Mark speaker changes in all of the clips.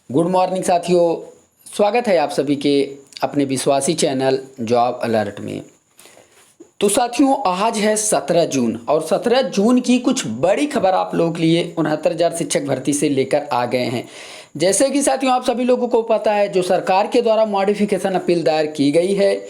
Speaker 1: Good morning साथियों, स्वागत है आप सभी के अपने विश्वासी चैनल जॉब अलर्ट में। तो साथियों, आज है 17 जून और 17 जून की कुछ बड़ी खबर आप लोगों के लिए 69,000 शिक्षक भर्ती से लेकर आ गए हैं। जैसे कि साथियों आप सभी लोगों को पता है, जो सरकार के द्वारा मॉडिफिकेशन अपील दायर की गई है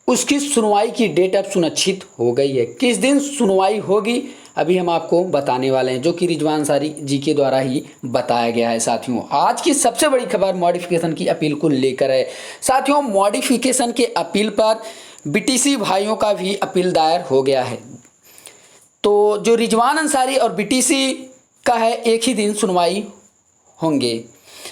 Speaker 1: उसकी सुनवाई की डेट अब सुनिश्चित हो गई है। किस दिन सुनवाई होगी अभी हम आपको बताने वाले हैं, जो कि रिजवान अंसारी जी के द्वारा ही बताया गया है। साथियों, आज की सबसे बड़ी खबर मॉडिफिकेशन की अपील को लेकर है। साथियों, मॉडिफिकेशन के अपील पर बीटीसी भाइयों का भी अपील दायर हो गया है। तो जो रिजवान अंसारी और बीटीसी का है, एक ही दिन सुनवाई होंगे।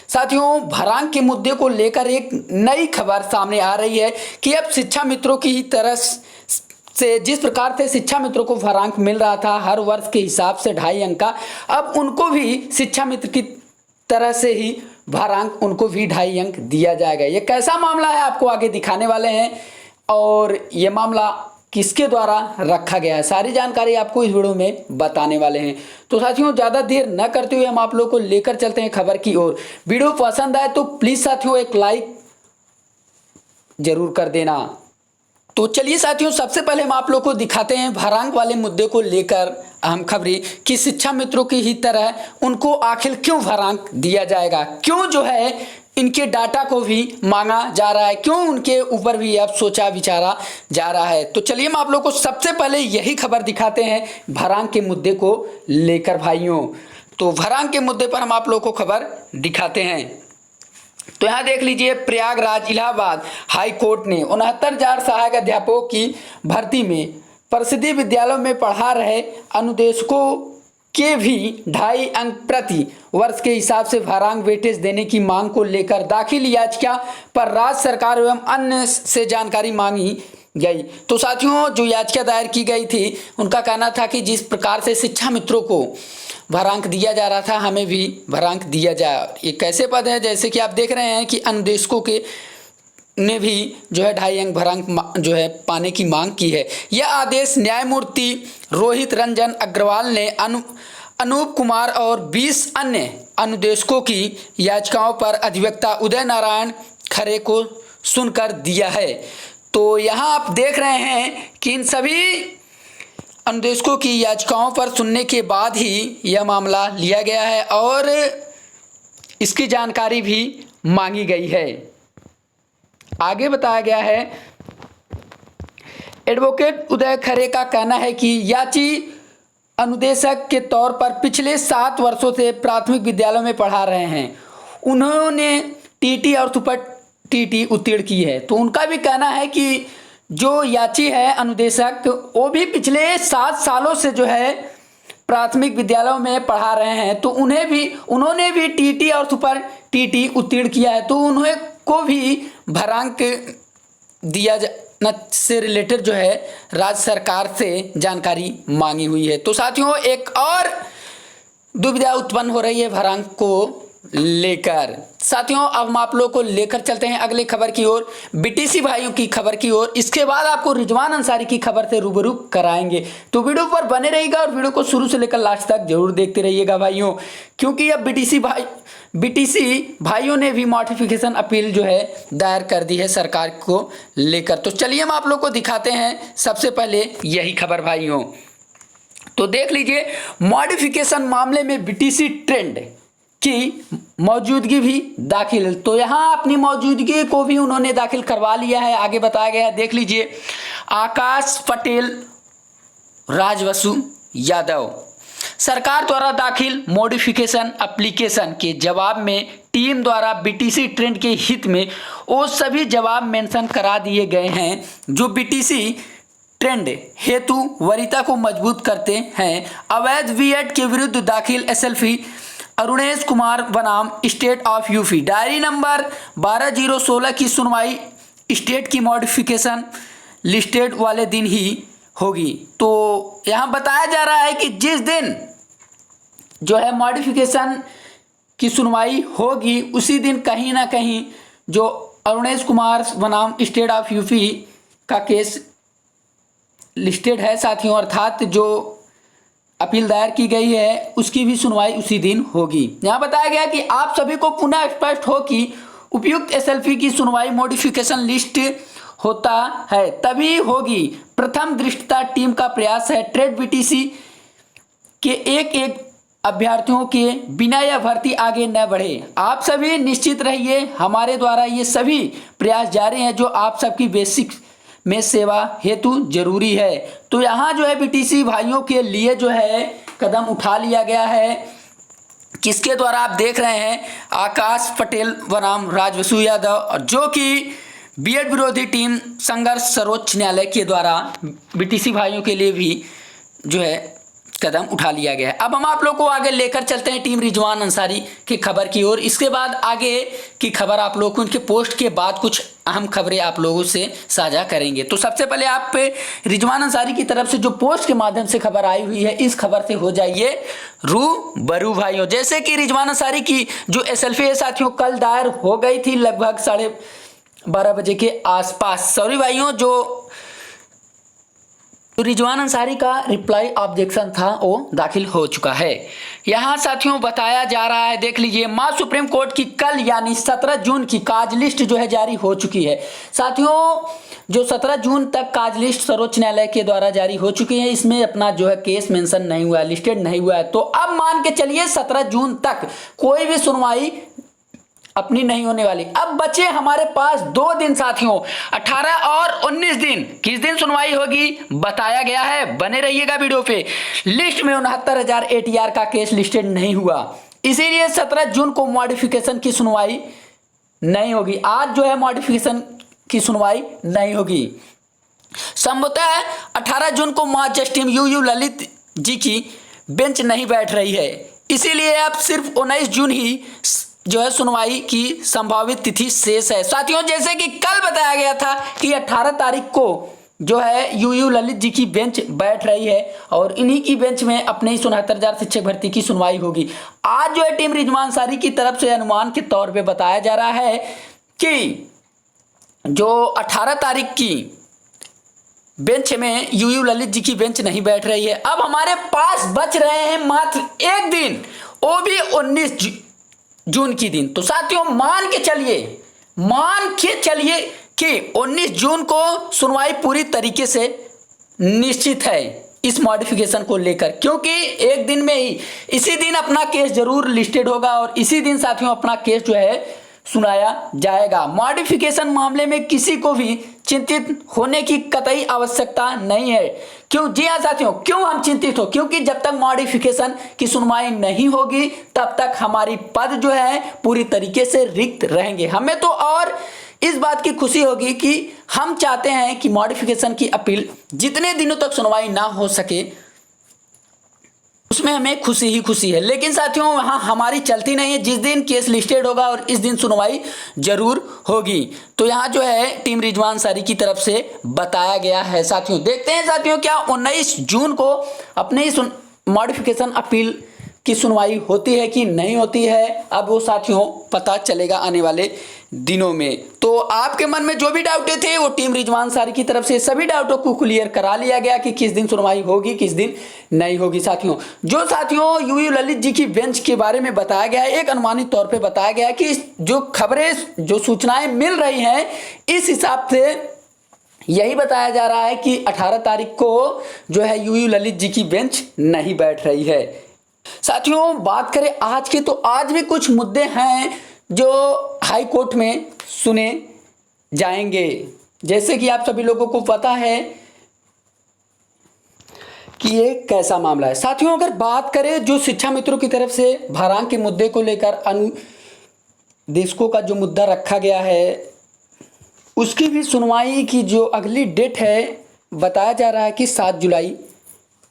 Speaker 1: साथियों, भरांक के मुद्दे को लेकर एक नई खबर सामने आ रही है कि अब शिक्षा मित्रों की ही तरह से जिस प्रकार से शिक्षा मित्रों को भरांक मिल रहा था हर वर्ष के हिसाब से 2.5 अंक का, अब उनको भी शिक्षा मित्र की तरह से ही भरांक उनको भी 2.5 अंक दिया जाएगा। ये कैसा मामला है आपको आगे दिखाने वाले हैं और ये मामला किसके द्वारा रखा गया है, सारी जानकारी आपको इस वीडियो में बताने वाले हैं। तो साथियों, ज़्यादा देर न करते हुए हम आप लोग को लेकर चलते हैं खबर की ओर। वीडियो पसंद आए तो प्लीज़ साथियों एक लाइक जरूर कर देना। तो चलिए साथियों, सबसे पहले हम आप लोग को दिखाते हैं भरांक वाले मुद्दे को लेकर अहम खबरें कि शिक्षा मित्रों की ही तरह उनको आखिर क्यों भरांक दिया जाएगा, क्यों जो है इनके डाटा को भी मांगा जा रहा है, क्यों उनके ऊपर भी अब सोचा विचारा जा रहा है। तो चलिए हम आप लोग को सबसे पहले यही खबर दिखाते हैं भरांक के मुद्दे को लेकर भाइयों। तो भरांक के मुद्दे पर हम आप लोग को खबर दिखाते हैं। तो यहाँ देख लीजिए, प्रयागराज इलाहाबाद हाई कोर्ट ने 69,000 सहायक अध्यापकों की भर्ती में परिषदीय विद्यालयों में पढ़ा रहे अनुदेशकों के भी 2.5 अंक प्रति वर्ष के हिसाब से भरांक वेटेज देने की मांग को लेकर दाखिल याचिका पर राज्य सरकार एवं अन्य से जानकारी मांगी गई। तो साथियों, जो याचिका दायर की गई थी उनका कहना था कि जिस प्रकार से शिक्षा मित्रों को भरांक दिया जा रहा था हमें भी भरांक दिया जाए। ये कैसे पद है, जैसे कि आप देख रहे हैं कि अनुदेशकों के ने भी जो है 2.5 अंक भरांक जो है पाने की मांग की है। यह आदेश न्यायमूर्ति रोहित रंजन अग्रवाल ने अनूप कुमार और 20 अन्य अनुदेशकों की याचिकाओं पर अधिवक्ता उदय नारायण खरे को सुनकर दिया है। तो यहाँ आप देख रहे हैं कि इन सभी अनुदेशकों की याचिकाओं पर सुनने के बाद ही यह मामला लिया गया है और इसकी जानकारी भी मांगी गई है। आगे बताया गया है, एडवोकेट उदय खरे का कहना है कि याची अनुदेशक के तौर पर पिछले 7 वर्षों से प्राथमिक विद्यालयों में पढ़ा रहे हैं। उन्होंने टीटी और सुपर टीटी उत्तीर्ण की है। तो उनका भी कहना है कि जो याची है अनुदेशक, वो भी पिछले 7 सालों से जो है प्राथमिक विद्यालयों में पढ़ा रहे हैं। तो उन्होंने भी टीटी और सुपर टीटी उत्तीर्ण किया है। तो उन्हें को भी भरांक दिया जाना से रिलेटेड जो है राज्य सरकार से जानकारी मांगी हुई है। तो साथियों, एक और दुविधा उत्पन्न हो रही है भरांक को लेकर। साथियों, अब हम आप लोग को लेकर चलते हैं अगले खबर की ओर, बीटीसी भाइयों की खबर की ओर। इसके बाद आपको रिजवान अंसारी की खबर से रूबरू कराएंगे। तो वीडियो पर बने रहिएगा और वीडियो को शुरू से लेकर लास्ट तक जरूर देखते रहिएगा भाइयों, क्योंकि अब बीटीसी भाइयों ने भी मॉडिफिकेशन अपील जो है दायर कर दी है सरकार को लेकर। तो चलिए हम आप लोग को दिखाते हैं सबसे पहले यही खबर भाइयों। तो देख लीजिए, मॉडिफिकेशन मामले में बीटीसी ट्रेंड की मौजूदगी भी दाखिल। तो यहाँ अपनी मौजूदगी को भी उन्होंने दाखिल करवा लिया है। आगे बताया गया है, देख लीजिए, आकाश पटेल राजवसु यादव सरकार द्वारा दाखिल मॉडिफिकेशन एप्लीकेशन के जवाब में टीम द्वारा बीटीसी ट्रेंड के हित में वो सभी जवाब मेंशन करा दिए गए हैं जो बीटीसी ट्रेंड हेतु वरीयता को मजबूत करते हैं। अवैध बीएड के विरुद्ध दाखिल एसएलपी अरुणेश कुमार बनाम state of UP diary number 12/016 की सुनवाई स्टेट की मॉडिफिकेशन लिस्टेड वाले दिन ही होगी। तो यहाँ बताया जा रहा है कि जिस दिन जो है मॉडिफिकेशन की सुनवाई होगी उसी दिन कहीं ना कहीं जो अरुणेश कुमार बनाम स्टेट ऑफ यूपी का केस लिस्टेड है साथियों, अर्थात जो अपील दायर की गई है उसकी भी सुनवाई उसी दिन होगी। यहाँ बताया गया कि आप सभी को पुनः स्पष्ट हो कि उपयुक्त एसएलपी की सुनवाई मॉडिफिकेशन लिस्ट होता है तभी होगी। प्रथम दृष्टता टीम का प्रयास है ट्रेड बीटीसी के एक एक अभ्यर्थियों के बिना यह भर्ती आगे न बढ़े। आप सभी निश्चित रहिए, हमारे द्वारा ये सभी प्रयास जारी हैं जो आप सबकी बेसिक में सेवा हेतु जरूरी है। तो यहाँ जो है बीटीसी भाइयों के लिए जो है कदम उठा लिया गया है, किसके द्वारा आप देख रहे हैं, आकाश पटेल बनाम राजवसु यादव, जो कि बीएड विरोधी टीम संघर्ष सर्वोच्च न्यायालय के द्वारा बीटीसी भाइयों के लिए भी जो है कदम उठा लिया गया है। अब हम आप लोग को आगे लेकर चलते हैं टीम रिजवान अंसारी की खबर की ओर। इसके बाद आगे की खबर आप लोग को उनके पोस्ट के बाद कुछ अहम खबरें आप लोगों से साझा करेंगे। तो सबसे पहले आप पे रिजवान अंसारी की तरफ से जो पोस्ट के माध्यम से खबर आई हुई है, इस खबर से हो जाइए रूबरू भाइयों। जैसे कि रिजवान अंसारी की जो एसएलपी है साथियों कल दायर हो गई थी लगभग 12:30 बजे के आसपास। सॉरी भाइयों, जो रिजवान अंसारी का रिप्लाई ऑब्जेक्शन था वो दाखिल हो चुका है। यहाँ साथियों बताया जा रहा है, देख लीजिए, मां सुप्रीम कोर्ट की कल यानी 17 जून की काज लिस्ट जो है जारी हो चुकी है। साथियों जो 17 जून तक काज लिस्ट सर्वोच्च न्यायालय के द्वारा जारी हो चुकी है, इसमें अपना जो है केस मेंशन नहीं हुआ है, लिस्टेड नहीं हुआ है। तो अब मान के चलिए 17 जून तक कोई भी सुनवाई अपनी नहीं होने वाली। अब बचे हमारे पास 2 दिन साथियों, 18 और 19 दिन। किस दिन सुनवाई होगी बताया गया है, बने रहिएगा वीडियो पे। लिस्ट में 69,000 एटीआर का केस लिस्टेड नहीं हुआ, इसीलिए 17 जून को मॉडिफिकेशन की सुनवाई नहीं होगी। आज जो है मॉडिफिकेशन की सुनवाई नहीं होगी। संभवतः 18 जून को मां जस्टिस यूयू ललित जी की बेंच नहीं बैठ रही है, इसीलिए अब सिर्फ 19 जून ही जो है सुनवाई की संभावित तिथि शेष है। साथियों जैसे कि कल बताया गया था कि 18 तारीख को जो है यूयू ललित जी की बेंच बैठ रही है और इन्हीं की बेंच में अपने ही 69,000 शिक्षक भर्ती की सुनवाई होगी। आज जो है टीम रिजवान अंसारी की तरफ से अनुमान के तौर पे बताया जा रहा है कि जो 18 तारीख की बेंच में यूयू ललित जी की बेंच नहीं बैठ रही है। अब हमारे पास बच रहे हैं मात्र एक दिन, वो भी 19 जून की दिन। तो साथियों मान के चलिए कि 19 जून को सुनवाई पूरी तरीके से निश्चित है इस मॉडिफिकेशन को लेकर, क्योंकि एक दिन में ही इसी दिन अपना केस जरूर लिस्टेड होगा और इसी दिन साथियों अपना केस जो है सुनाया जाएगा। मॉडिफिकेशन मामले में किसी को भी चिंतित होने की कतई आवश्यकता नहीं है। क्यों? जी हाँ साथियों, क्यों हम चिंतित हो? क्योंकि जब तक मॉडिफिकेशन की सुनवाई नहीं होगी तब तक हमारी पद जो है पूरी तरीके से रिक्त रहेंगे। हमें तो और इस बात की खुशी होगी कि हम चाहते हैं कि मॉडिफिकेशन की अपील जितने दिनों तक सुनवाई ना हो सके उसमें हमें खुशी ही खुशी है। लेकिन साथियों वहाँ हमारी चलती नहीं है, जिस दिन केस लिस्टेड होगा और इस दिन सुनवाई जरूर होगी। तो यहाँ जो है टीम रिजवान अंसारी की तरफ से बताया गया है। साथियों देखते हैं साथियों क्या 19 जून को अपने ही मॉडिफिकेशन अपील की सुनवाई होती है कि नहीं होती है, अब वो साथियों पता चलेगा आने वाले दिनों में। तो आपके मन में जो भी डाउटे थे वो टीम रिजवान अंसारी की तरफ से सभी डाउटों को क्लियर करा लिया गया कि किस दिन सुनवाई होगी किस दिन नहीं होगी। साथियों जो साथियों यूयू ललित जी की बेंच के बारे में बताया गया है, एक अनुमानित तौर पे बताया गया है कि जो खबरें जो सूचनाएं मिल रही हैं इस हिसाब से यही बताया जा रहा है कि 18 तारीख को जो है यूयू ललित जी की बेंच नहीं बैठ रही है। साथियों बात करें आज के, तो आज भी कुछ मुद्दे हैं जो हाई कोर्ट में सुने जाएंगे। जैसे कि आप सभी लोगों को पता है कि ये कैसा मामला है। साथियों अगर बात करें जो शिक्षा मित्रों की तरफ से भारांक के मुद्दे को लेकर अनुदेशकों का जो मुद्दा रखा गया है उसकी भी सुनवाई की जो अगली डेट है बताया जा रहा है कि 7 जुलाई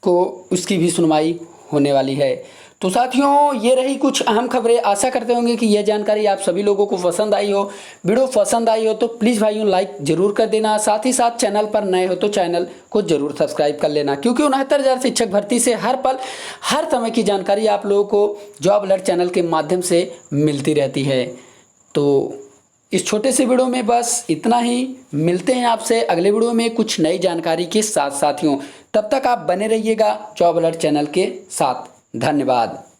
Speaker 1: को उसकी भी सुनवाई होने वाली है। तो साथियों ये रही कुछ अहम खबरें। आशा करते होंगे कि यह जानकारी आप सभी लोगों को पसंद आई हो। वीडियो पसंद आई हो तो प्लीज़ भाइयों लाइक जरूर कर देना, साथ ही साथ चैनल पर नए हो तो चैनल को जरूर सब्सक्राइब कर लेना, क्योंकि 69,000 शिक्षक भर्ती से हर पल हर समय की जानकारी आप लोगों को जॉब अलर्ट चैनल के माध्यम से मिलती रहती है। तो इस छोटे से वीडियो में बस इतना ही। मिलते हैं आपसे अगले वीडियो में कुछ नई जानकारी के साथ साथियों। तब तक आप बने रहिएगा जॉब अलर्ट चैनल के साथ। धन्यवाद।